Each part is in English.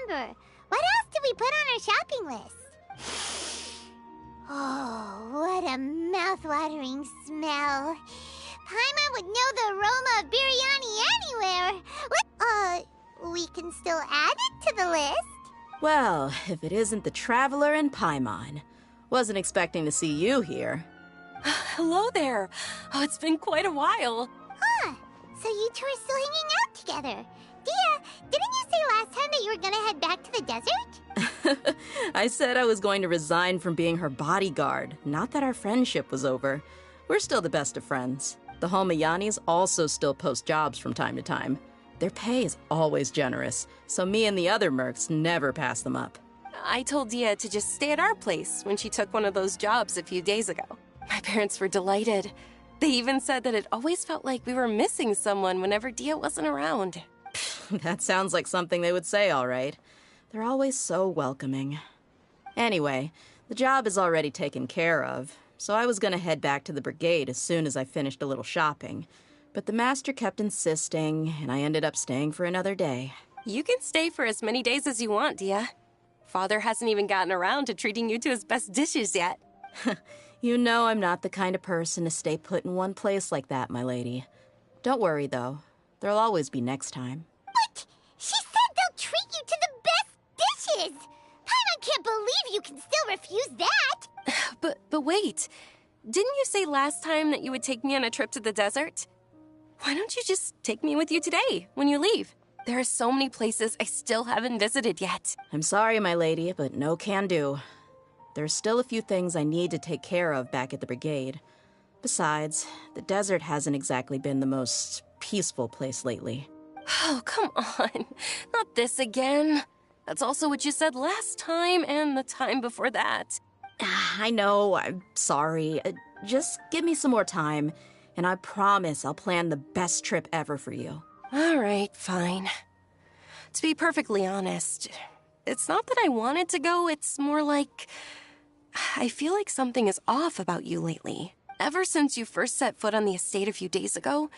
remember. What else did we put on our shopping list? Oh, what a mouth-watering smell. Paimon would know the aroma of biryani anywhere. We can still add it to the list. Well, if it isn't the Traveler and Paimon. Wasn't expecting to see you here. Hello there. Oh, it's been quite a while. Huh. So you two are still hanging out together. Dehya, didn't you say last time that you were gonna head back to the desert? I said I was going to resign from being her bodyguard, not that our friendship was over. We're still the best of friends. The Homayanis also still post jobs from time to time. Their pay is always generous, so me and the other mercs never pass them up. I told Dehya to just stay at our place when she took one of those jobs a few days ago. My parents were delighted. They even said that it always felt like we were missing someone whenever Dehya wasn't around. That sounds like something they would say, all right. They're always so welcoming. Anyway, the job is already taken care of, so I was going to head back to the brigade as soon as I finished a little shopping. But the master kept insisting, and I ended up staying for another day. You can stay for as many days as you want, Dehya. Father hasn't even gotten around to treating you to his best dishes yet. You know I'm not the kind of person to stay put in one place like that, my lady. Don't worry, though. There'll always be next time. But she said they'll treat you to the best dishes. Paimon can't believe you can still refuse that. But wait. Didn't you say last time that you would take me on a trip to the desert? Why don't you just take me with you today, when you leave? There are so many places I still haven't visited yet. I'm sorry, my lady, but no can do. There's still a few things I need to take care of back at the brigade. Besides, the desert hasn't exactly been the most peaceful place lately. Oh, come on. Not this again. That's also what you said last time and the time before that. I know, I'm sorry. Just give me some more time, and I promise I'll plan the best trip ever for you. All right, fine. To be perfectly honest, it's not that I wanted to go, it's more like I feel like something is off about you lately. Ever since you first set foot on the estate a few days ago,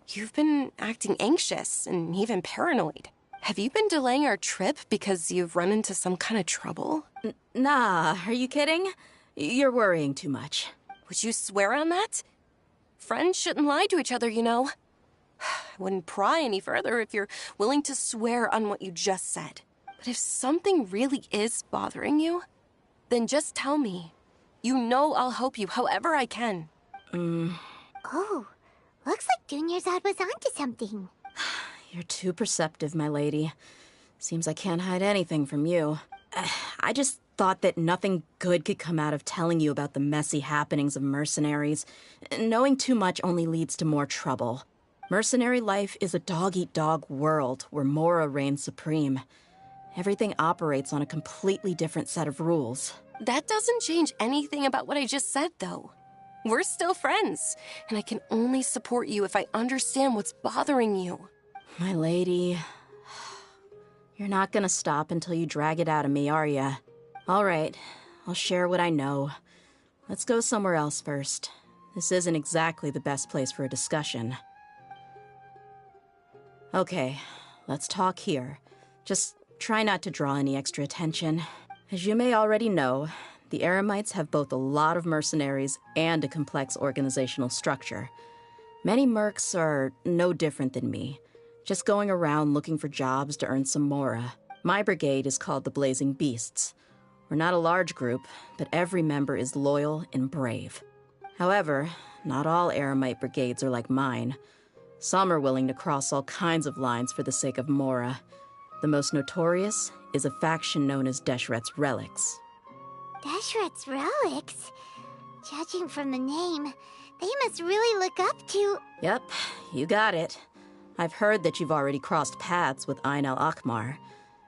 you've been acting anxious and even paranoid. Have you been delaying our trip because you've run into some kind of trouble? Nah, are you kidding? You're worrying too much. Would you swear on that? Friends shouldn't lie to each other, you know. I wouldn't pry any further if you're willing to swear on what you just said. But if something really is bothering you, then just tell me. You know I'll help you however I can. Oh, looks like Dunyarzad was onto something. You're too perceptive, my lady. Seems I can't hide anything from you. I just thought that nothing good could come out of telling you about the messy happenings of mercenaries. Knowing too much only leads to more trouble. Mercenary life is a dog-eat-dog world where Mora reigns supreme. Everything operates on a completely different set of rules. That doesn't change anything about what I just said, though. We're still friends, and I can only support you if I understand what's bothering you. My lady, you're not gonna stop until you drag it out of me, are ya? All right, I'll share what I know. Let's go somewhere else first. This isn't exactly the best place for a discussion. Okay, let's talk here. Just try not to draw any extra attention. As you may already know, the Eremites have both a lot of mercenaries and a complex organizational structure. Many mercs are no different than me, just going around looking for jobs to earn some mora. My brigade is called the Blazing Beasts. We're not a large group, but every member is loyal and brave. However, not all Eremite brigades are like mine. Some are willing to cross all kinds of lines for the sake of mora. The most notorious is a faction known as Deshret's Relics. Deshret's Relics? Judging from the name, they must really look up to... Yep, you got it. I've heard that you've already crossed paths with Ain al-Akmar.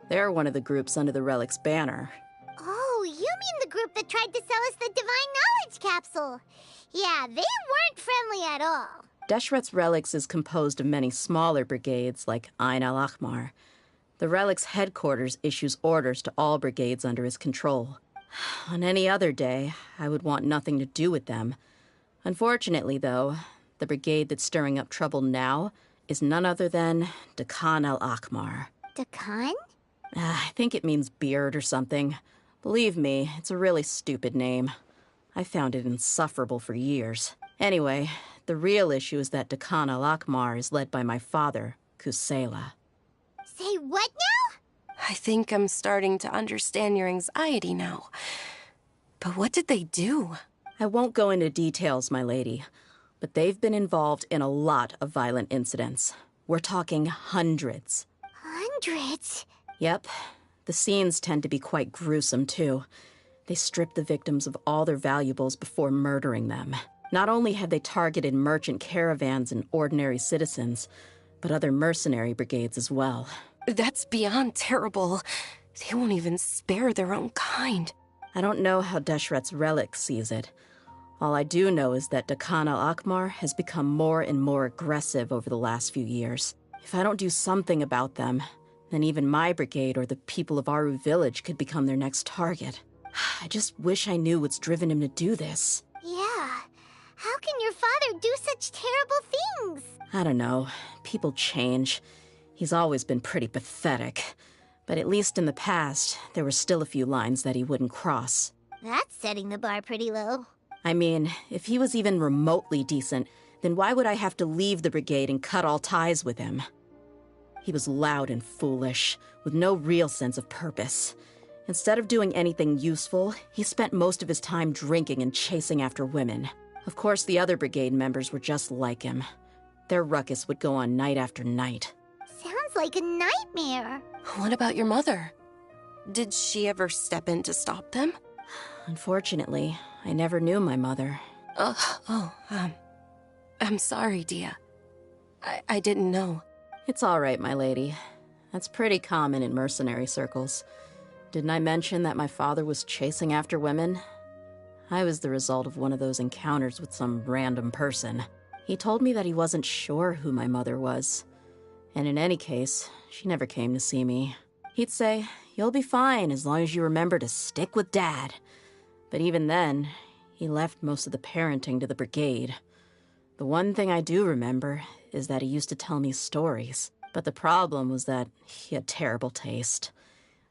They're one of the groups under the Relic's banner. Oh, you mean the group that tried to sell us the Divine Knowledge Capsule? Yeah, they weren't friendly at all. Deshret's Relics is composed of many smaller brigades like Ain al-Akmar. The Relic's headquarters issues orders to all brigades under his control. On any other day, I would want nothing to do with them. Unfortunately, though, the brigade that's stirring up trouble now is none other than Dehya al-Akmar. Dakan? I think it means beard or something. Believe me, it's a really stupid name. I found it insufferable for years. Anyway, the real issue is that Dekhan al-Akmar is led by my father, Kusela. Say what now? I think I'm starting to understand your anxiety now. But what did they do? I won't go into details, my lady, but they've been involved in a lot of violent incidents. We're talking hundreds. Hundreds? Yep. The scenes tend to be quite gruesome, too. They strip the victims of all their valuables before murdering them. Not only have they targeted merchant caravans and ordinary citizens, but other mercenary brigades as well. That's beyond terrible. They won't even spare their own kind. I don't know how Deshret's relic sees it. All I do know is that Dekhan al-Akmar has become more and more aggressive over the last few years. If I don't do something about them, then even my brigade or the people of Aru village could become their next target. I just wish I knew what's driven him to do this. Yeah. How can your father do such terrible things? I don't know. People change. He's always been pretty pathetic. But at least in the past, there were still a few lines that he wouldn't cross. That's setting the bar pretty low. I mean, if he was even remotely decent, then why would I have to leave the brigade and cut all ties with him? He was loud and foolish, with no real sense of purpose. Instead of doing anything useful, he spent most of his time drinking and chasing after women. Of course, the other brigade members were just like him. Their ruckus would go on night after night. Sounds like a nightmare. What about your mother? Did she ever step in to stop them? Unfortunately, I never knew my mother. I'm sorry, Dehya. I didn't know. It's all right, my lady. That's pretty common in mercenary circles. Didn't I mention that my father was chasing after women? I was the result of one of those encounters with some random person. He told me that he wasn't sure who my mother was. And in any case, she never came to see me. He'd say, "You'll be fine as long as you remember to stick with Dad." But even then, he left most of the parenting to the brigade. The one thing I do remember is that he used to tell me stories. But the problem was that he had terrible taste.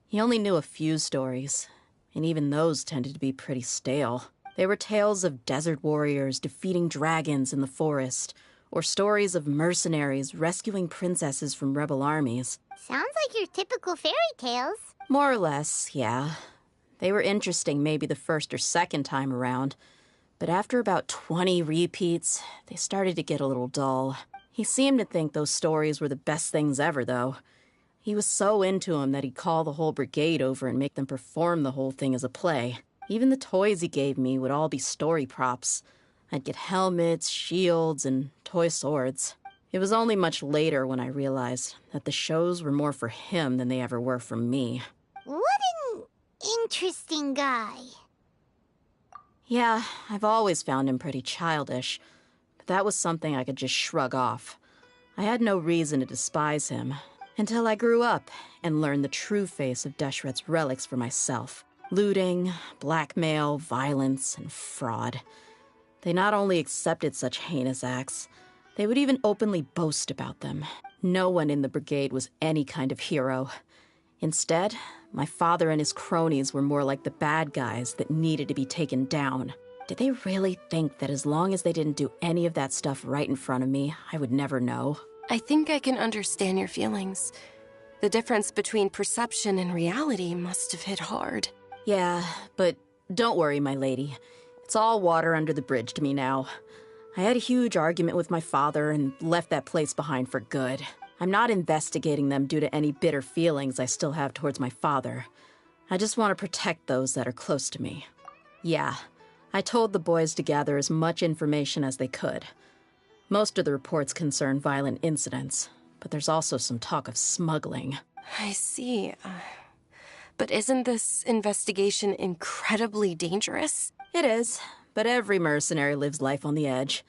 He only knew a few stories, and even those tended to be pretty stale. They were tales of desert warriors defeating dragons in the forest, or stories of mercenaries rescuing princesses from rebel armies. Sounds like your typical fairy tales. More or less, yeah. They were interesting maybe the first or second time around, but after about 20 repeats, they started to get a little dull. He seemed to think those stories were the best things ever, though. He was so into them that he'd call the whole brigade over and make them perform the whole thing as a play. Even the toys he gave me would all be story props. I'd get helmets, shields, and toy swords. It was only much later when I realized that the shows were more for him than they ever were for me. What an interesting guy. Yeah, I've always found him pretty childish, but that was something I could just shrug off. I had no reason to despise him, until I grew up and learned the true face of Deshret's relics for myself. Looting, blackmail, violence, and fraud. They not only accepted such heinous acts, they would even openly boast about them. No one in the brigade was any kind of hero. Instead, my father and his cronies were more like the bad guys that needed to be taken down. Did they really think that as long as they didn't do any of that stuff right in front of me, I would never know? I think I can understand your feelings. The difference between perception and reality must have hit hard. Yeah, but don't worry, my lady. It's all water under the bridge to me now. I had a huge argument with my father and left that place behind for good. I'm not investigating them due to any bitter feelings I still have towards my father. I just want to protect those that are close to me. Yeah, I told the boys to gather as much information as they could. Most of the reports concern violent incidents, but there's also some talk of smuggling. I see. But isn't this investigation incredibly dangerous? It is, but every mercenary lives life on the edge.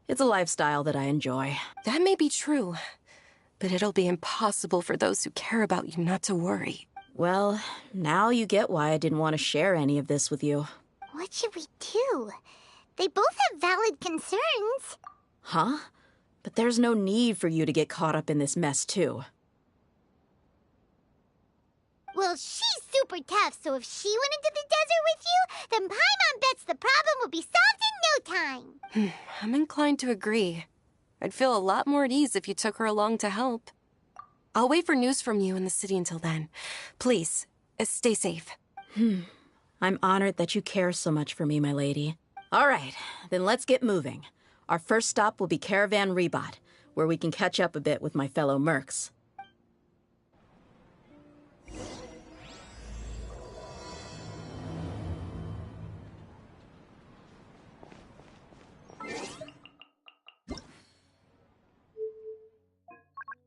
It's a lifestyle that I enjoy. That may be true, but it'll be impossible for those who care about you not to worry. Well, now you get why I didn't want to share any of this with you. What should we do? They both have valid concerns. Huh? But there's no need for you to get caught up in this mess, too. Well, she's super tough, so if she went into the desert with you, then Paimon bets the problem will be solved in no time. I'm inclined to agree. I'd feel a lot more at ease if you took her along to help. I'll wait for news from you in the city until then. Please, stay safe. I'm honored that you care so much for me, my lady. All right, then let's get moving. Our first stop will be Caravan Rebot, where we can catch up a bit with my fellow mercs.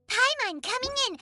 Paimon coming in.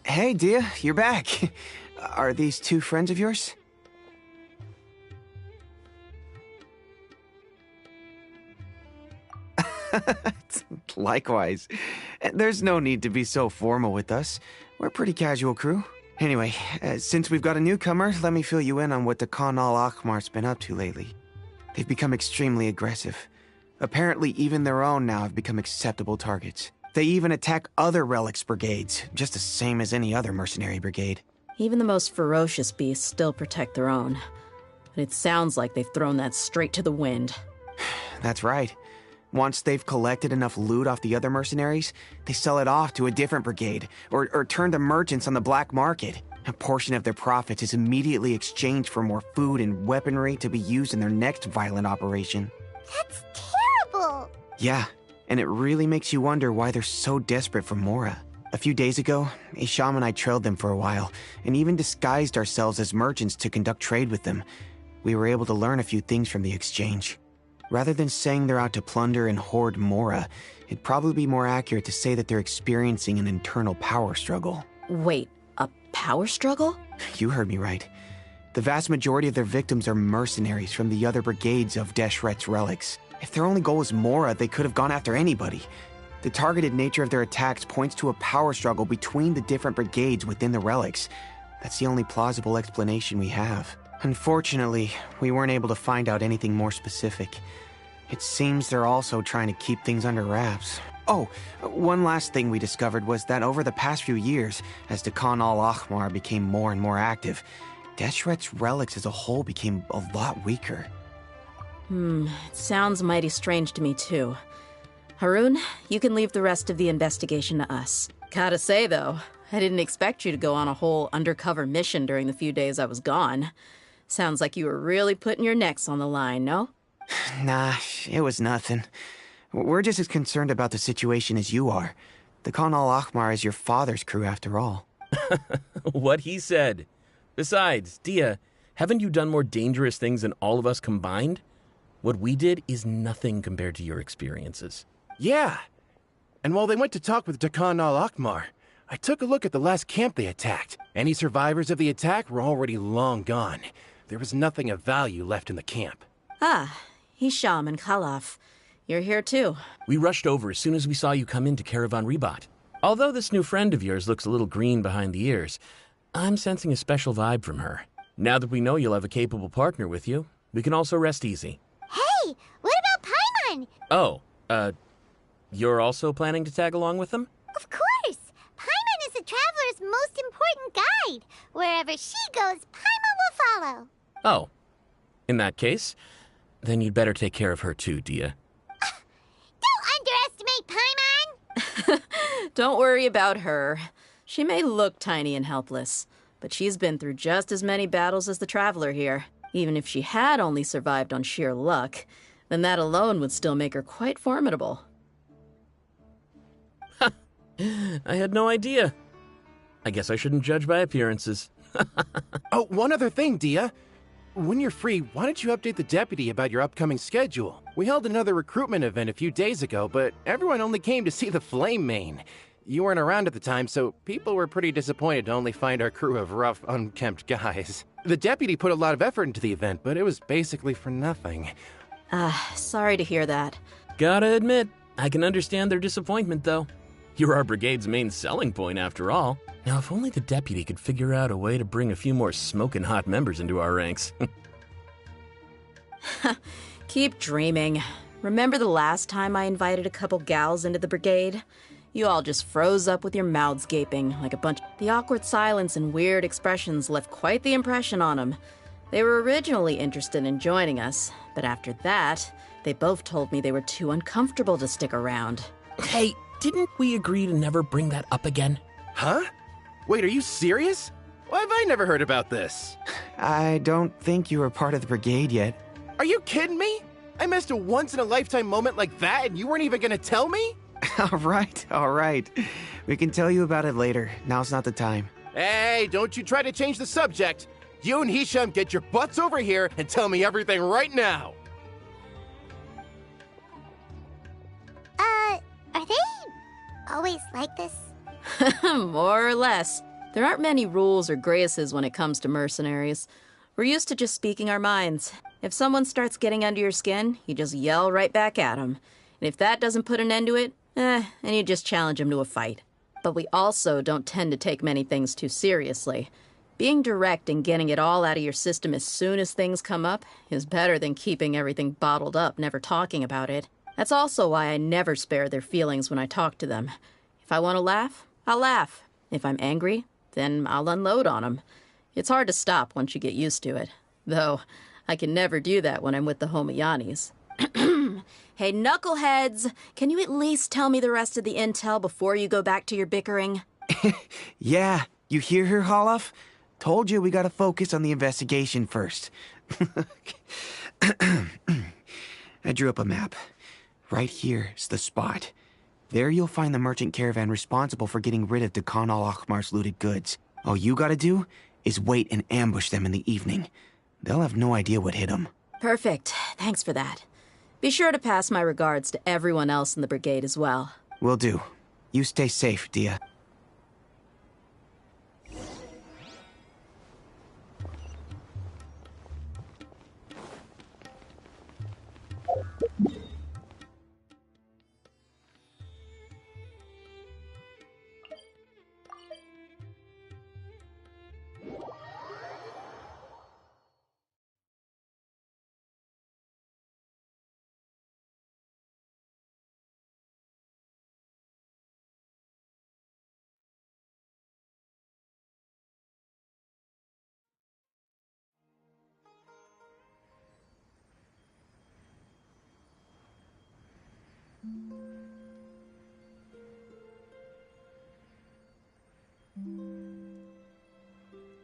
Hey, Dehya, you're back. Are these two friends of yours? Likewise. There's no need to be so formal with us. We're a pretty casual crew. Anyway, since we've got a newcomer, let me fill you in on what the Khan al-Ahmar's been up to lately. They've become extremely aggressive. Apparently, even their own now have become acceptable targets. They even attack other relics brigades, just the same as any other mercenary brigade. Even the most ferocious beasts still protect their own. But it sounds like they've thrown that straight to the wind. That's right. Once they've collected enough loot off the other mercenaries, they sell it off to a different brigade, or turn to merchants on the black market. A portion of their profits is immediately exchanged for more food and weaponry to be used in their next violent operation. That's terrible. Yeah, and it really makes you wonder why they're so desperate for Mora. A few days ago, Isham and I trailed them for a while, and even disguised ourselves as merchants to conduct trade with them. We were able to learn a few things from the exchange. Rather than saying they're out to plunder and hoard Mora, it'd probably be more accurate to say that they're experiencing an internal power struggle. Wait, a power struggle? You heard me right. The vast majority of their victims are mercenaries from the other brigades of Deshret's relics. If their only goal was Mora, they could have gone after anybody. The targeted nature of their attacks points to a power struggle between the different brigades within the relics. That's the only plausible explanation we have. Unfortunately, we weren't able to find out anything more specific. It seems they're also trying to keep things under wraps. Oh, one last thing we discovered was that over the past few years, as the Khan al-Ahmar became more and more active, Deshret's relics as a whole became a lot weaker. It sounds mighty strange to me, too. Harun, you can leave the rest of the investigation to us. Gotta say, though, I didn't expect you to go on a whole undercover mission during the few days I was gone. Sounds like you were really putting your necks on the line, no? Nah, it was nothing. We're just as concerned about the situation as you are. The Khan al-Ahmar is your father's crew, after all. What he said. Besides, Dehya, haven't you done more dangerous things than all of us combined? What we did is nothing compared to your experiences. Yeah. And while they went to talk with Khan al-Ahmar, I took a look at the last camp they attacked. Any survivors of the attack were already long gone. There was nothing of value left in the camp. Ah, Hisham and Khalaf. You're here too. We rushed over as soon as we saw you come into Caravan Rebot. Although this new friend of yours looks a little green behind the ears, I'm sensing a special vibe from her. Now that we know you'll have a capable partner with you, we can also rest easy. Hey, what about Paimon? Oh, you're also planning to tag along with them? Of course. Paimon is the traveler's most important guide. Wherever she goes, Paimon will follow. Oh, in that case, then you'd better take care of her too, Dehya. Don't underestimate Paimon! Don't worry about her. She may look tiny and helpless, but she's been through just as many battles as the traveler here. Even if she had only survived on sheer luck, then that alone would still make her quite formidable. I had no idea. I guess I shouldn't judge by appearances. Oh, one other thing, Dehya. When you're free, why don't you update the deputy about your upcoming schedule? We held another recruitment event a few days ago, but everyone only came to see the Flame Main. You weren't around at the time, so people were pretty disappointed to only find our crew of rough, unkempt guys. The deputy put a lot of effort into the event, but it was basically for nothing. Sorry to hear that. Gotta admit, I can understand their disappointment, though. You're our brigade's main selling point, after all. Now, if only the deputy could figure out a way to bring a few more smoking hot members into our ranks. Keep dreaming. Remember the last time I invited a couple gals into the brigade? You all just froze up with your mouths gaping like a bunch. The awkward silence and weird expressions left quite the impression on them. They were originally interested in joining us, but after that, they both told me they were too uncomfortable to stick around. Hey, didn't we agree to never bring that up again? Huh? Wait, are you serious? Why have I never heard about this? I don't think you were part of the brigade yet. Are you kidding me? I missed a once-in-a-lifetime moment like that and you weren't even gonna tell me? All right. We can tell you about it later. Now's not the time. Hey, don't you try to change the subject. You and Hisham get your butts over here and tell me everything right now. Are they always like this? More or less. There aren't many rules or graces when it comes to mercenaries. We're used to just speaking our minds. If someone starts getting under your skin, you just yell right back at them. And if that doesn't put an end to it, then you just challenge them to a fight. But we also don't tend to take many things too seriously. Being direct and getting it all out of your system as soon as things come up is better than keeping everything bottled up, never talking about it. That's also why I never spare their feelings when I talk to them. If I want to laugh, I'll laugh. If I'm angry, then I'll unload on them. It's hard to stop once you get used to it. Though, I can never do that when I'm with the Homayanis. Hey, knuckleheads! Can you at least tell me the rest of the intel before you go back to your bickering? Yeah, you hear her, Holloff? Told you we gotta focus on the investigation first. I drew up a map. Right here's the spot. There you'll find the merchant caravan responsible for getting rid of Dehya al-Ahmar's looted goods. All you gotta do is wait and ambush them in the evening. They'll have no idea what hit them. Perfect. Thanks for that. Be sure to pass my regards to everyone else in the brigade as well. Will do. You stay safe, Dehya.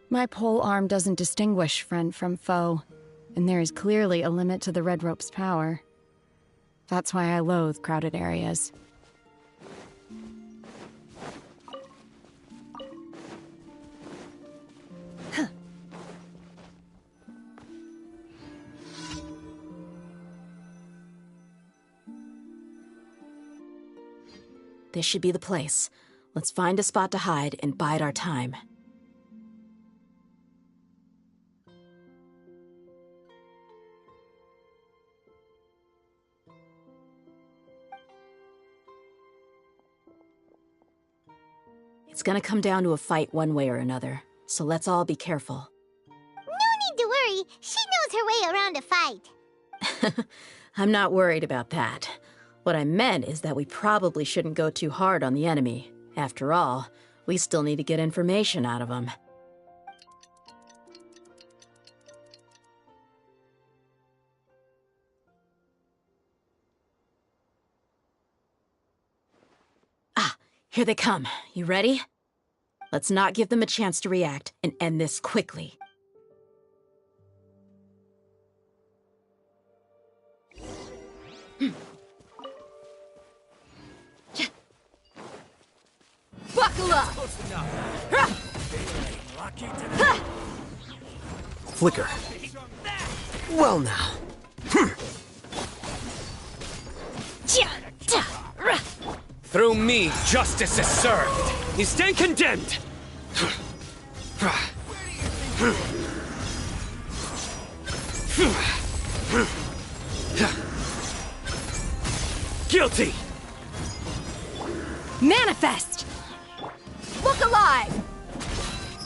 My pole arm doesn't distinguish friend from foe, and there is clearly a limit to the Red Rope's power. That's why I loathe crowded areas. This should be the place. Let's find a spot to hide and bide our time. It's gonna come down to a fight one way or another, so let's all be careful. No need to worry. She knows her way around a fight. I'm not worried about that. What I meant is that we probably shouldn't go too hard on the enemy. After all, we still need to get information out of them. Ah, here they come. You ready? Let's not give them a chance to react and end this quickly. Buckle up! Flicker. Well now. Through me, justice is served. You stand condemned. Guilty! Manifest! Look alive!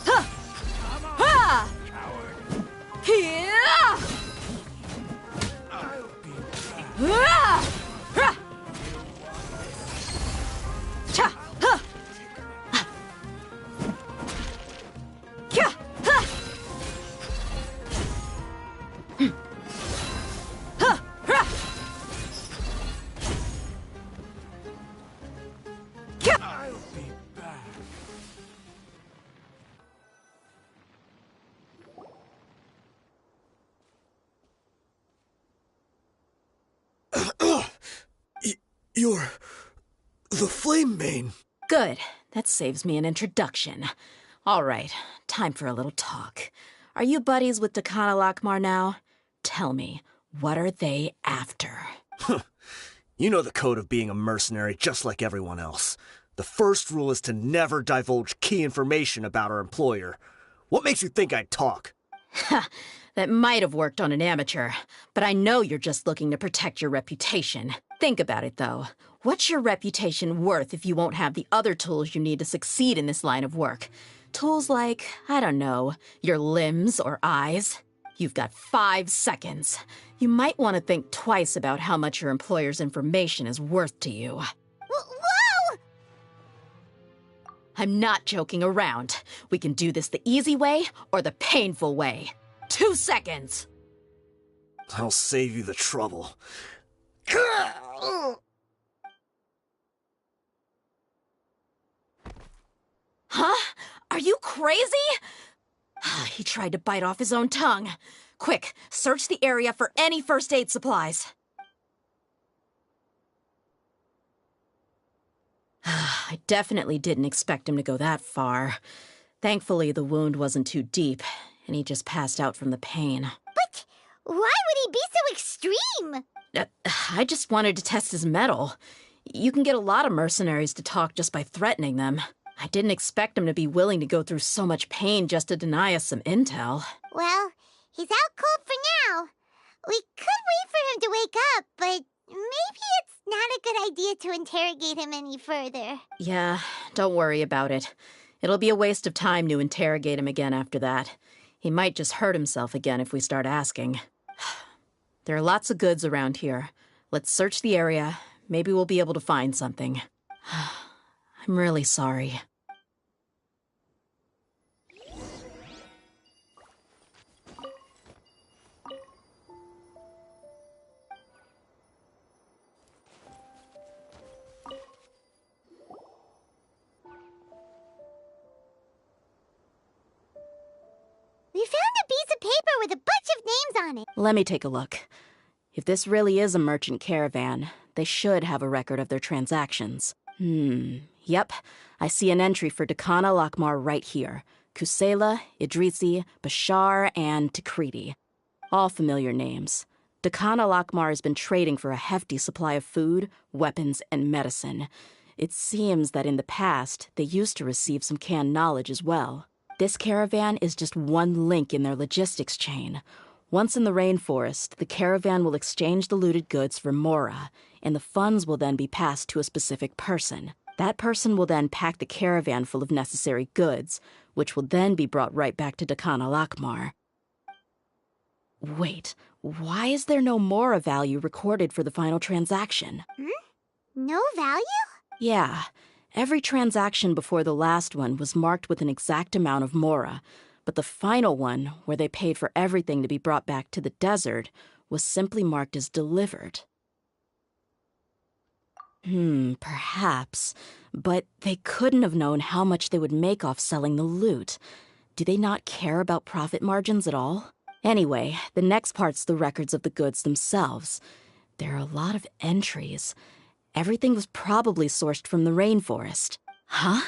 Huh. Ha! Here! Ah! Ah! Cha! Ha! Kya! Ha! Ha! Ha! Kya! You're the Flame Mane. Good. That saves me an introduction. All right, time for a little talk. Are you buddies with Dakana Lakmar now? Tell me, what are they after? You know the code of being a mercenary just like everyone else. The first rule is to never divulge key information about our employer. What makes you think I'd talk? That might have worked on an amateur, but I know you're just looking to protect your reputation. Think about it, though. What's your reputation worth if you won't have the other tools you need to succeed in this line of work? Tools like, I don't know, your limbs or eyes? You've got 5 seconds. You might want to think twice about how much your employer's information is worth to you. Whoa! I'm not joking around. We can do this the easy way or the painful way. 2 seconds! I'll save you the trouble. Huh? Are you crazy? He tried to bite off his own tongue. Quick, search the area for any first aid supplies. I definitely didn't expect him to go that far. Thankfully, the wound wasn't too deep, and he just passed out from the pain. But why would he be so extreme? I just wanted to test his mettle. You can get a lot of mercenaries to talk just by threatening them. I didn't expect him to be willing to go through so much pain just to deny us some intel. Well, he's out cold for now. We could wait for him to wake up, but maybe it's not a good idea to interrogate him any further. Yeah, don't worry about it. It'll be a waste of time to interrogate him again after that. He might just hurt himself again if we start asking. There are lots of goods around here. Let's search the area. Maybe we'll be able to find something. I'm really sorry. We found a piece of paper with a bunch of names on it. Let me take a look. If this really is a merchant caravan, they should have a record of their transactions. Yep. I see an entry for Dakana Lakmar right here. Kusela, Idrisi, Bashar, and Takriti. All familiar names. Dakana Lakmar has been trading for a hefty supply of food, weapons, and medicine. It seems that in the past, they used to receive some canned knowledge as well. This caravan is just one link in their logistics chain. Once in the rainforest, the caravan will exchange the looted goods for Mora, and the funds will then be passed to a specific person. That person will then pack the caravan full of necessary goods, which will then be brought right back to Dakana Lakmar. Wait, why is there no Mora value recorded for the final transaction? No value? Yeah, every transaction before the last one was marked with an exact amount of Mora, but the final one, where they paid for everything to be brought back to the desert, was simply marked as delivered. Perhaps. But they couldn't have known how much they would make off selling the loot. Do they not care about profit margins at all? Anyway, the next part's the records of the goods themselves. There are a lot of entries. Everything was probably sourced from the rainforest. Huh?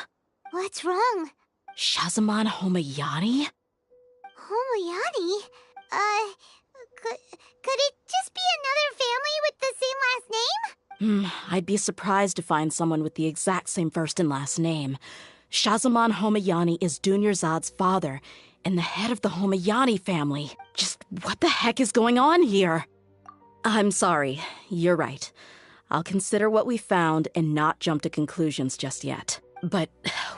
What's wrong? Shazamon Homayani? Homoyani? Could it just be another family with the same last name? I'd be surprised to find someone with the exact same first and last name. Shazamon Homayani is Dunyarzad's father, and the head of the Homayani family. Just what the heck is going on here? I'm sorry, you're right. I'll consider what we found and not jump to conclusions just yet. But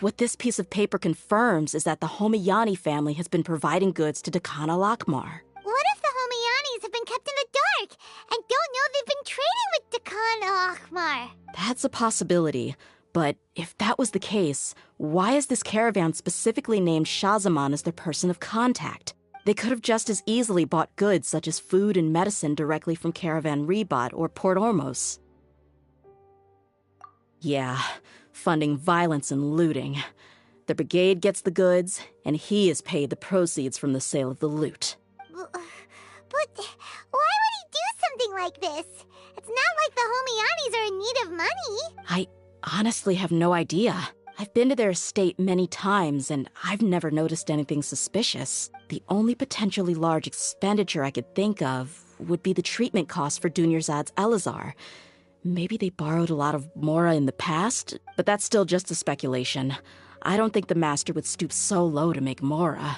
what this piece of paper confirms is that the Homayani family has been providing goods to Dekhan al-Akmar. What if the Homayanis have been kept in the dark and don't know they've been trading with Dekhan al-Akmar? That's a possibility, but if that was the case, why is this caravan specifically named Shazamon as their person of contact? They could have just as easily bought goods such as food and medicine directly from Caravan Ribat or Port Ormos. Yeah, funding violence and looting. The brigade gets the goods, and he is paid the proceeds from the sale of the loot. But why would he do something like this? It's not like the Homayanis are in need of money. I honestly have no idea. I've been to their estate many times, and I've never noticed anything suspicious. The only potentially large expenditure I could think of would be the treatment costs for Dunyarzad's Elazar. Maybe they borrowed a lot of Mora in the past, but that's still just a speculation. I don't think the Master would stoop so low to make Mora.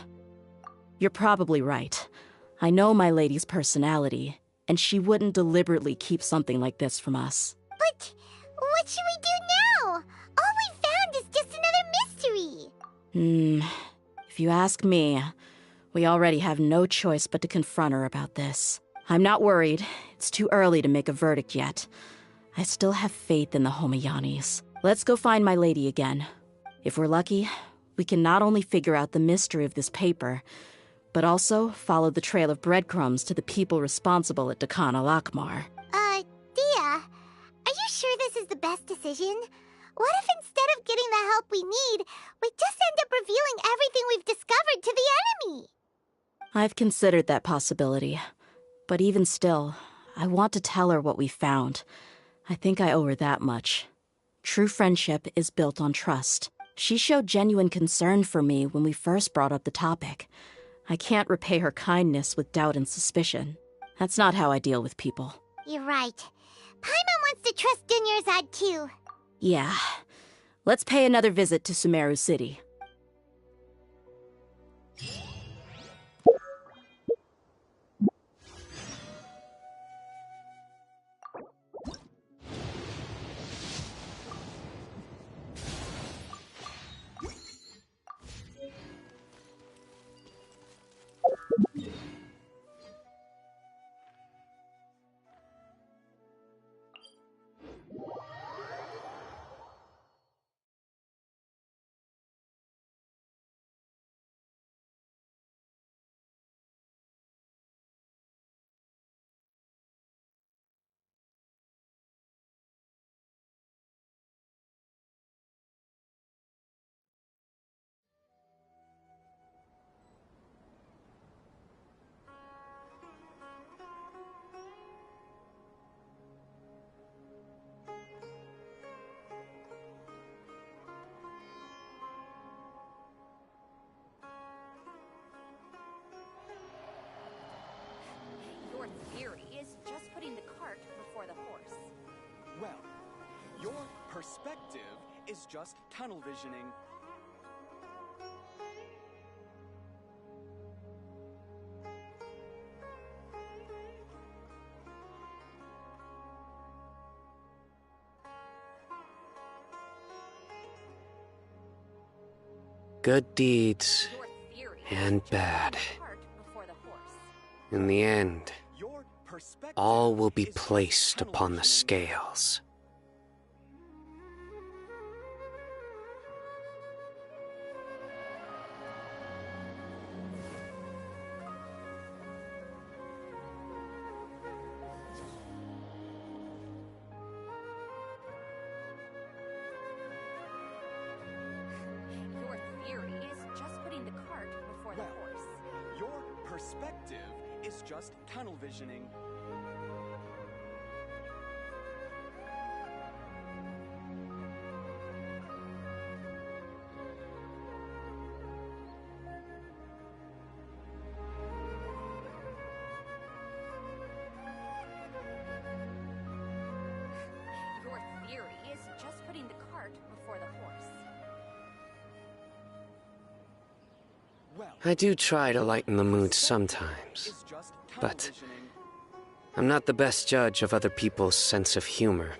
You're probably right. I know my lady's personality, and she wouldn't deliberately keep something like this from us. But what should we do now? All we found is just another mystery. If you ask me, we already have no choice but to confront her about this. I'm not worried. It's too early to make a verdict yet. I still have faith in the Homayanis. Let's go find my lady again. If we're lucky, we can not only figure out the mystery of this paper, but also follow the trail of breadcrumbs to the people responsible at Dekhan al-Akmar. Dehya, are you sure this is the best decision? What if instead of getting the help we need, we just end up revealing everything we've discovered to the enemy? I've considered that possibility. But even still, I want to tell her what we found. I think I owe her that much. True friendship is built on trust. She showed genuine concern for me when we first brought up the topic. I can't repay her kindness with doubt and suspicion. That's not how I deal with people. You're right. Paimon wants to trust Dunyarzad too. Yeah. Let's pay another visit to Sumeru City. Your theory is just putting the cart before the horse. Well, your perspective is just tunnel visioning. Good deeds Your theory and is just bad. putting the cart before the horse. In the end, Your perspective all will be is just placed tunnel upon the visioning. scales. Your theory is just putting the cart before the Well, horse. your perspective is just tunnel visioning. I do try to lighten the mood sometimes, but I'm not the best judge of other people's sense of humor.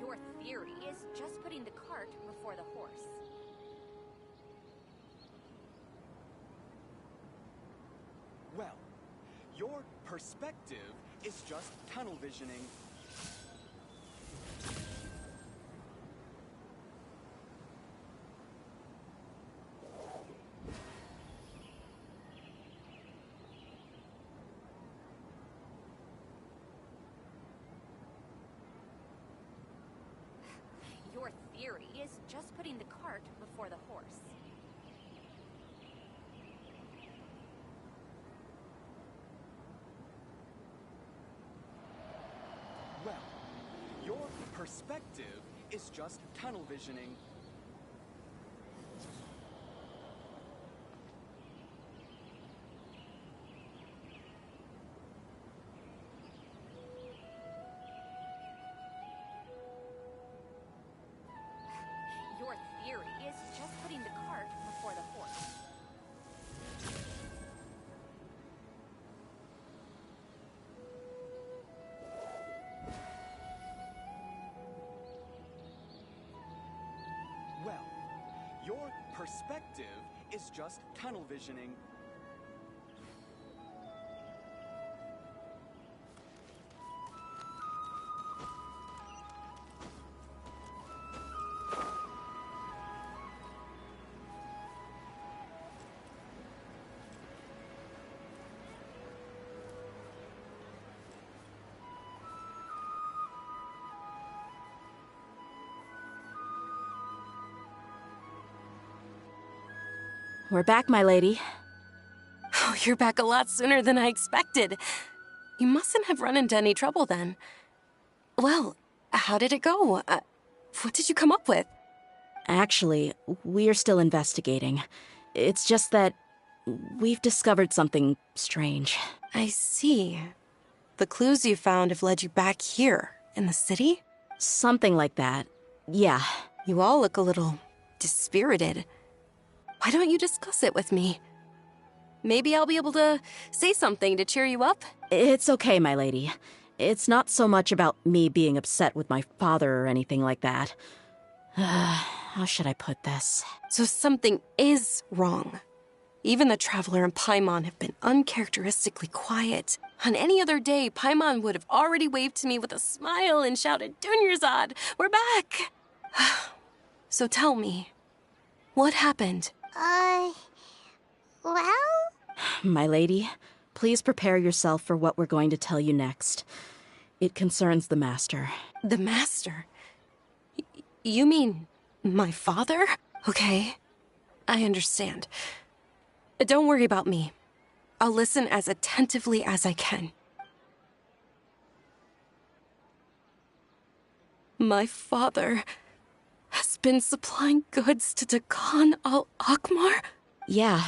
Your theory is just putting the cart before the horse. Well, your perspective is just tunnel visioning. Your theory is just putting the cart before the horse. Well, your perspective is just tunnel visioning. Your theory is just putting the cart before the horse. Well, your perspective is just tunnel visioning. We're back, my lady. Oh, you're back a lot sooner than I expected. You mustn't have run into any trouble then. Well, how did it go? What did you come up with? Actually, we're still investigating. It's just that we've discovered something strange. I see. The clues you found have led you back here, in the city? Something like that. Yeah. You all look a little dispirited. Why don't you discuss it with me? Maybe I'll be able to say something to cheer you up? It's okay, my lady. It's not so much about me being upset with my father or anything like that. How should I put this? So something is wrong. Even the Traveler and Paimon have been uncharacteristically quiet. On any other day, Paimon would have already waved to me with a smile and shouted, "Dunyarzad, we're back!" So tell me, what happened? Well? My lady, please prepare yourself for what we're going to tell you next. It concerns the Master. The Master? You mean my father? Okay, I understand. Don't worry about me. I'll listen as attentively as I can. My father has been supplying goods to Dakan al-Akmar? Yeah,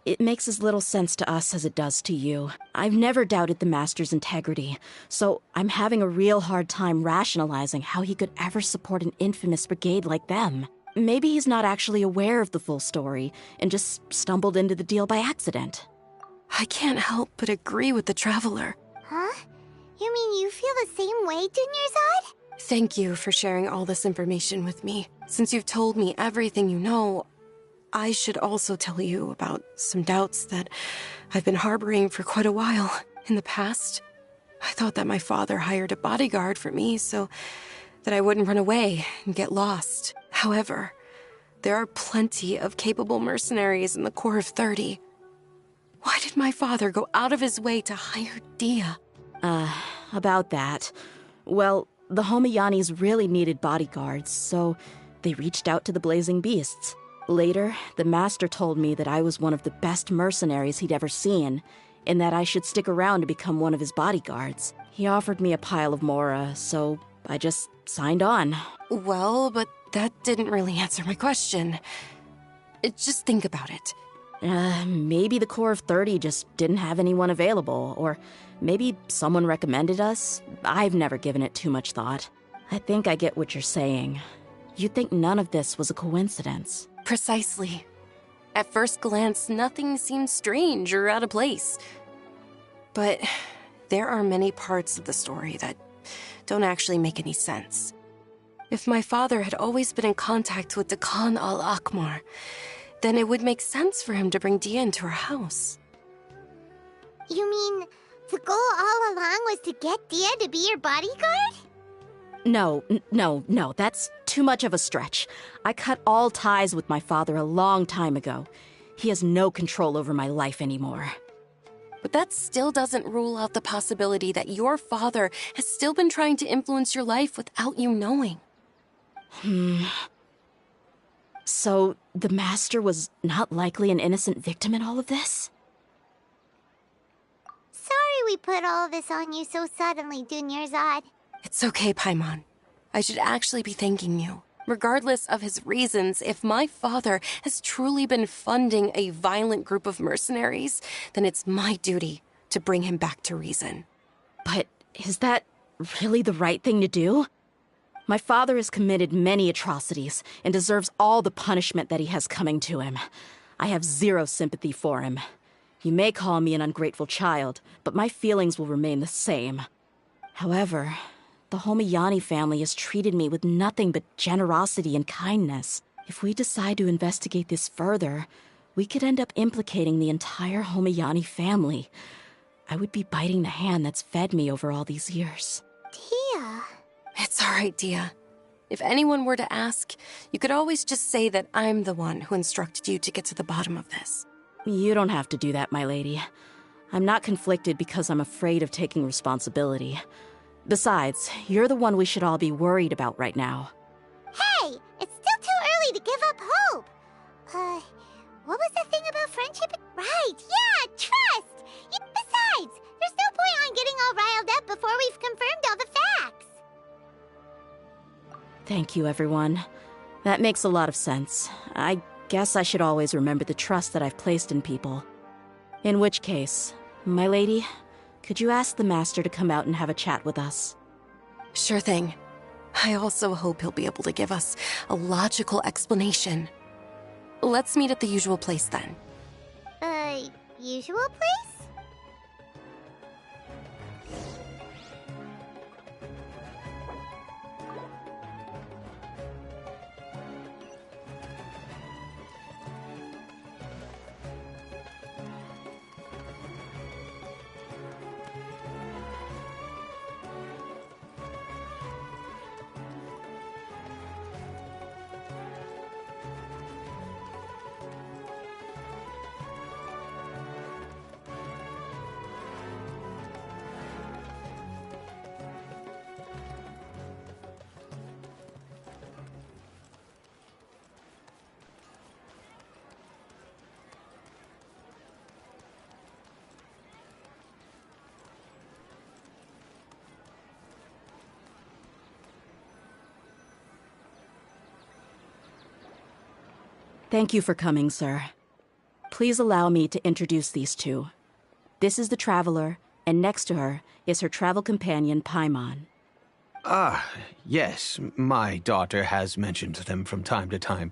it makes as little sense to us as it does to you. I've never doubted the Master's integrity, so I'm having a real hard time rationalizing how he could ever support an infamous brigade like them. Maybe he's not actually aware of the full story and just stumbled into the deal by accident. I can't help but agree with the Traveler. Huh? You mean you feel the same way, Dunyarzad? Thank you for sharing all this information with me. Since you've told me everything you know, I should also tell you about some doubts that I've been harboring for quite a while. In the past, I thought that my father hired a bodyguard for me so that I wouldn't run away and get lost. However, there are plenty of capable mercenaries in the Corps of 30. Why did my father go out of his way to hire Dehya? About that. Well, the Homayanis really needed bodyguards, so they reached out to the Blazing Beasts. Later, the Master told me that I was one of the best mercenaries he'd ever seen, and that I should stick around to become one of his bodyguards. He offered me a pile of mora, so I just signed on. Well, but that didn't really answer my question. Just think about it. Maybe the Corps of 30 just didn't have anyone available, or maybe someone recommended us. I've never given it too much thought. I think I get what you're saying. You'd think none of this was a coincidence. Precisely. At first glance, nothing seems strange or out of place. But there are many parts of the story that don't actually make any sense. If my father had always been in contact with Dehya al-Akmar, then it would make sense for him to bring Dehya into our house. You mean the goal all along was to get Dehya to be your bodyguard? No, that's too much of a stretch. I cut all ties with my father a long time ago. He has no control over my life anymore. But that still doesn't rule out the possibility that your father has still been trying to influence your life without you knowing. So, the Master was not likely an innocent victim in all of this? Sorry we put all of this on you so suddenly, Dunyarzad. It's okay, Paimon. I should actually be thanking you. Regardless of his reasons, if my father has truly been funding a violent group of mercenaries, then it's my duty to bring him back to reason. But is that really the right thing to do? My father has committed many atrocities and deserves all the punishment that he has coming to him. I have zero sympathy for him. You may call me an ungrateful child, but my feelings will remain the same. However, the Homayani family has treated me with nothing but generosity and kindness. If we decide to investigate this further, we could end up implicating the entire Homayani family. I would be biting the hand that's fed me over all these years. Dehya. It's all right, Dehya. If anyone were to ask, you could always just say that I'm the one who instructed you to get to the bottom of this. You don't have to do that, my lady. I'm not conflicted because I'm afraid of taking responsibility. Besides, you're the one we should all be worried about right now. Hey, it's still too early to give up hope. What was the thing about friendship? Right, yeah, trust! Besides, there's no point on getting all riled up before we've confirmed all the facts. Thank you, everyone. That makes a lot of sense. I guess I should always remember the trust that I've placed in people. In which case, my lady, could you ask the Master to come out and have a chat with us? Sure thing. I also hope he'll be able to give us a logical explanation. Let's meet at the usual place then. Usual place? Thank you for coming, sir. Please allow me to introduce these two. This is the Traveler, and next to her is her travel companion, Paimon. Ah, yes, my daughter has mentioned them from time to time.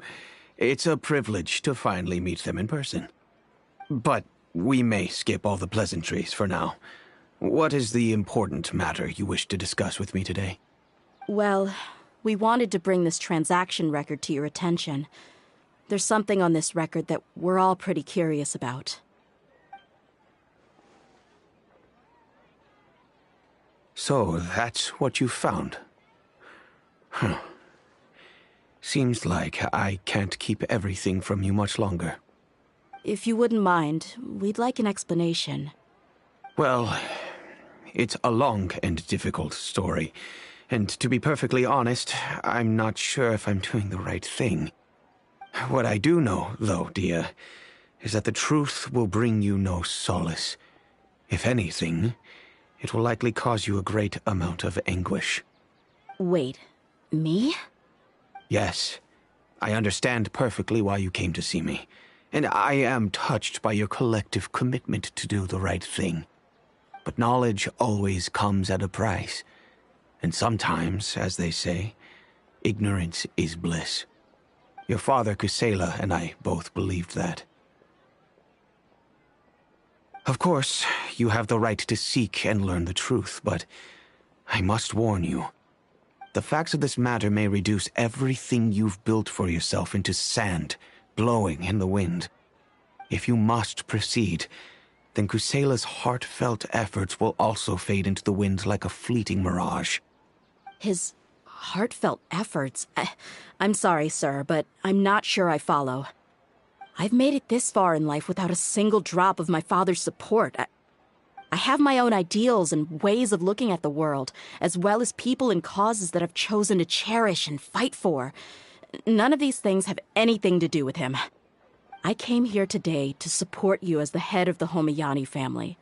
It's a privilege to finally meet them in person. But we may skip all the pleasantries for now. What is the important matter you wish to discuss with me today? Well, we wanted to bring this transaction record to your attention. There's something on this record that we're all pretty curious about. So, that's what you found? Huh. Seems like I can't keep everything from you much longer. If you wouldn't mind, we'd like an explanation. Well, it's a long and difficult story. And to be perfectly honest, I'm not sure if I'm doing the right thing. What I do know, though, Dehya, is that the truth will bring you no solace. If anything, it will likely cause you a great amount of anguish. Wait, me? Yes. I understand perfectly why you came to see me. and I am touched by your collective commitment to do the right thing. But knowledge always comes at a price. And sometimes, as they say, ignorance is bliss. Your father, Kusela, and I both believed that. Of course, you have the right to seek and learn the truth, but I must warn you. The facts of this matter may reduce everything you've built for yourself into sand, blowing in the wind. If you must proceed, then Kusela's heartfelt efforts will also fade into the wind like a fleeting mirage. His heartfelt efforts? I'm sorry, sir, but I'm not sure I follow. I've made it this far in life without a single drop of my father's support. I have my own ideals and ways of looking at the world, as well as people and causes that I've chosen to cherish and fight for. None of these things have anything to do with him. I came here today to support you as the head of the Homiyani family.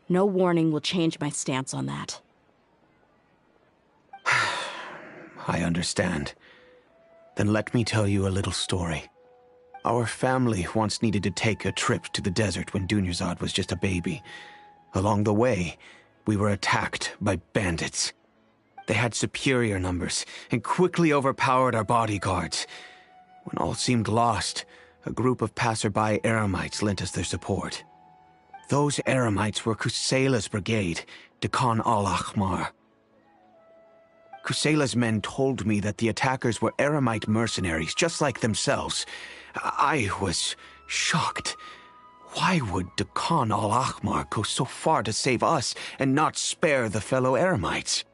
No warning will change my stance on that. I understand. Then let me tell you a little story. Our family once needed to take a trip to the desert when Dunyarzad was just a baby. Along the way, we were attacked by bandits. They had superior numbers and quickly overpowered our bodyguards. When all seemed lost, a group of passerby Eremites lent us their support. Those Eremites were Kusela's brigade, Dehya al-Ahmar. Kusela's men told me that the attackers were Eremite mercenaries, just like themselves. I was shocked. Why would Dehya al-Ahmar go so far to save us and not spare the fellow Eremites?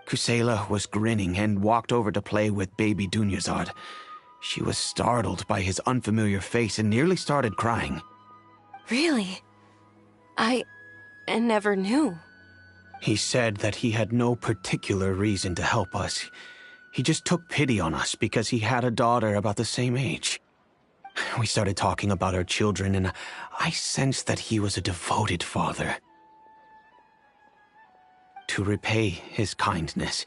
Kusela was grinning and walked over to play with baby Dunyarzad. She was startled by his unfamiliar face and nearly started crying. Really? I never knew. He said that he had no particular reason to help us. He just took pity on us because he had a daughter about the same age. We started talking about our children, and I sensed that he was a devoted father. To repay his kindness,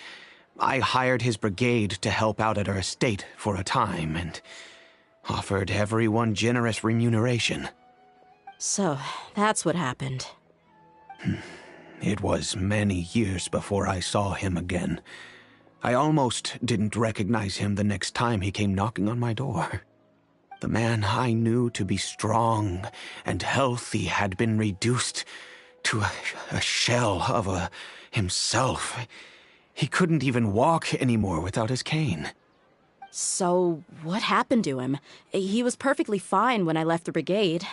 I hired his brigade to help out at our estate for a time, and offered everyone generous remuneration. So, that's what happened. It was many years before I saw him again. I almost didn't recognize him the next time he came knocking on my door. The man I knew to be strong and healthy had been reduced to a shell of himself. He couldn't even walk anymore without his cane. So, what happened to him? He was perfectly fine when I left the brigade.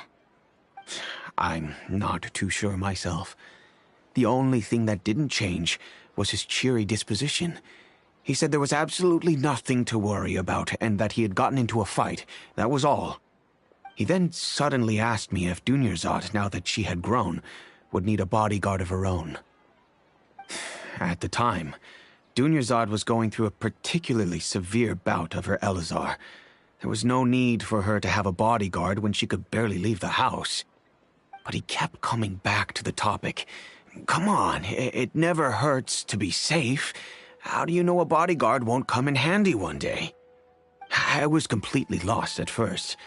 I'm not too sure myself. The only thing that didn't change was his cheery disposition. He said there was absolutely nothing to worry about and that he had gotten into a fight. That was all. He then suddenly asked me if Dunyarzad, now that she had grown, would need a bodyguard of her own. At the time, Dunyarzad was going through a particularly severe bout of her Elazar. There was no need for her to have a bodyguard when she could barely leave the house. But he kept coming back to the topic. Come on, it never hurts to be safe. How do you know a bodyguard won't come in handy one day? I was completely lost at first,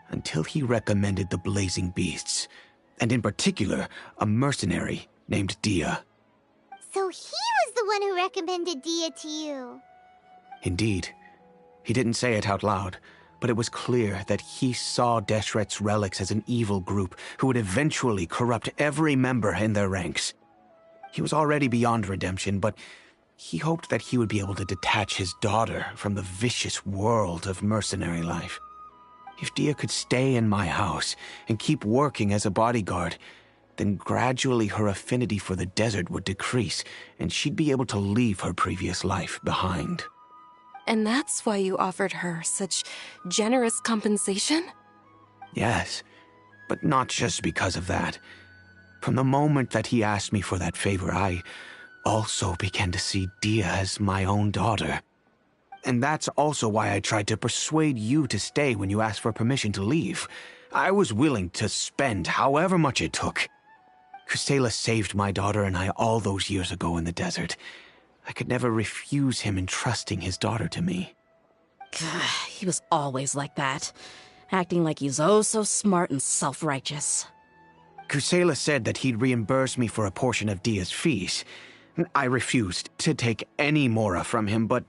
until he recommended the Blazing Beasts, and in particular, a mercenary named Dehya. So he was the one who recommended Dehya to you. Indeed. He didn't say it out loud, but it was clear that he saw Deshret's relics as an evil group who would eventually corrupt every member in their ranks. He was already beyond redemption, but he hoped that he would be able to detach his daughter from the vicious world of mercenary life. If Dehya could stay in my house and keep working as a bodyguard, then gradually her affinity for the desert would decrease, and she'd be able to leave her previous life behind. And that's why you offered her such generous compensation? Yes, but not just because of that. From the moment that he asked me for that favor, I also began to see Dehya as my own daughter. And that's also why I tried to persuade you to stay when you asked for permission to leave. I was willing to spend however much it took. Kusela saved my daughter and I all those years ago in the desert. I could never refuse him entrusting his daughter to me. He was always like that. acting like he's oh so smart and self-righteous. Kusela said that he'd reimburse me for a portion of Dia's fees. I refused to take any mora from him, but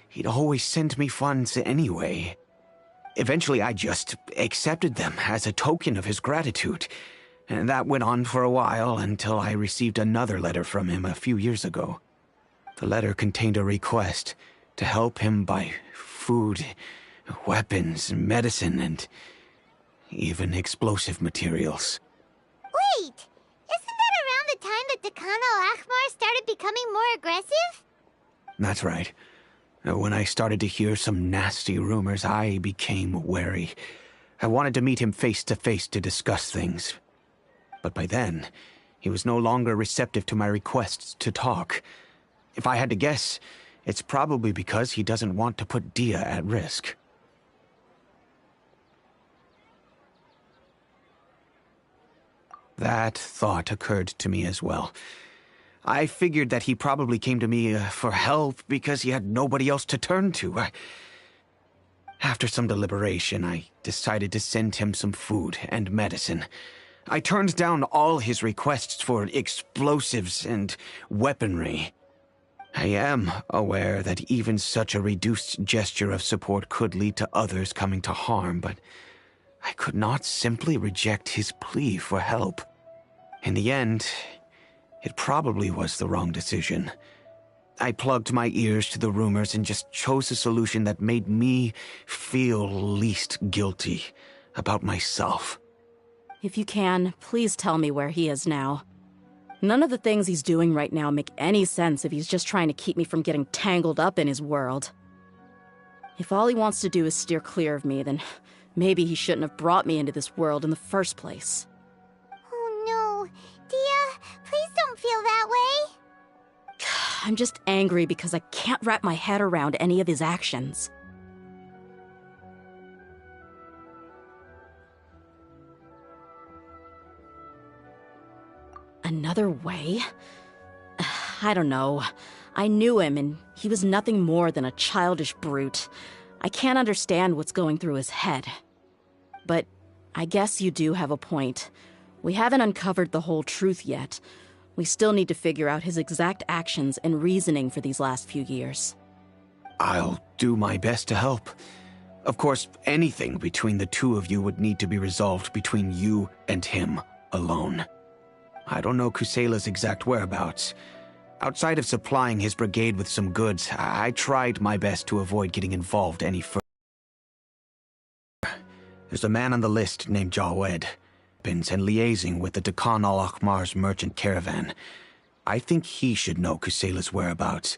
he'd always send me funds anyway. Eventually, I just accepted them as a token of his gratitude. And that went on for a while until I received another letter from him a few years ago. The letter contained a request to help him buy food, weapons, medicine, and even explosive materials. Wait! Isn't that around the time that Dakan al-Ahmar started becoming more aggressive? That's right. When I started to hear some nasty rumors, I became wary. I wanted to meet him face to face to discuss things. But by then, he was no longer receptive to my requests to talk. If I had to guess, it's probably because he doesn't want to put Dehya at risk. That thought occurred to me as well. I figured that he probably came to me for help because he had nobody else to turn to. After some deliberation, I decided to send him some food and medicine. I turned down all his requests for explosives and weaponry. I am aware that even such a reduced gesture of support could lead to others coming to harm, but I could not simply reject his plea for help. In the end, it probably was the wrong decision. I plugged my ears to the rumors and just chose a solution that made me feel least guilty about myself. If you can, please tell me where he is now. None of the things he's doing right now make any sense if he's just trying to keep me from getting tangled up in his world. If all he wants to do is steer clear of me, then maybe he shouldn't have brought me into this world in the first place. Oh no. Dehya, please don't feel that way. I'm just angry because I can't wrap my head around any of his actions. Another way? I don't know. I knew him, and he was nothing more than a childish brute. I can't understand what's going through his head. But I guess you do have a point. We haven't uncovered the whole truth yet. We still need to figure out his exact actions and reasoning for these last few years. I'll do my best to help. Of course, anything between the two of you would need to be resolved between you and him alone. I don't know Kusela's exact whereabouts. Outside of supplying his brigade with some goods, I tried my best to avoid getting involved any further. There's a man on the list named Jawed, and liaising with the Dakan al-Ahmar's merchant caravan. I think he should know Kusela's whereabouts.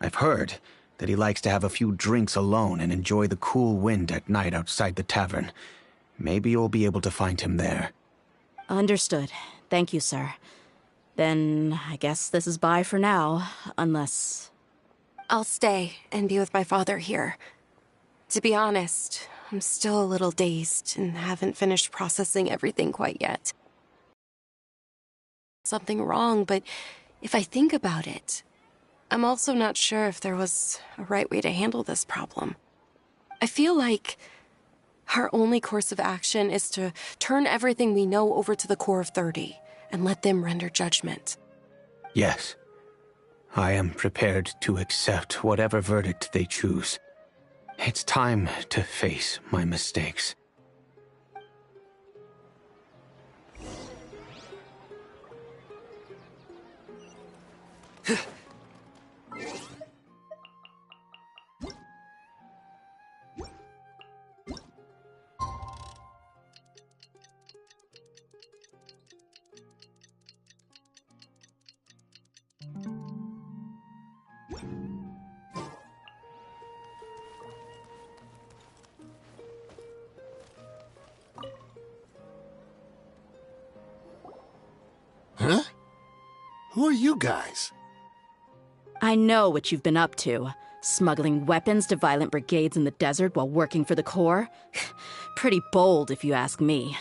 I've heard that he likes to have a few drinks alone and enjoy the cool wind at night outside the tavern. Maybe you'll be able to find him there. Understood. Thank you, sir. Then I guess this is bye for now, unless... I'll stay and be with my father here. To be honest, I'm still a little dazed and haven't finished processing everything quite yet. Something wrong, but if I think about it, I'm also not sure if there was a right way to handle this problem. I feel like our only course of action is to turn everything we know over to the Core of 30 and let them render judgment. Yes. I am prepared to accept whatever verdict they choose. It's time to face my mistakes. Huh? Who are you guys? I know what you've been up to. Smuggling weapons to violent brigades in the desert while working for the Corps? Pretty bold, if you ask me.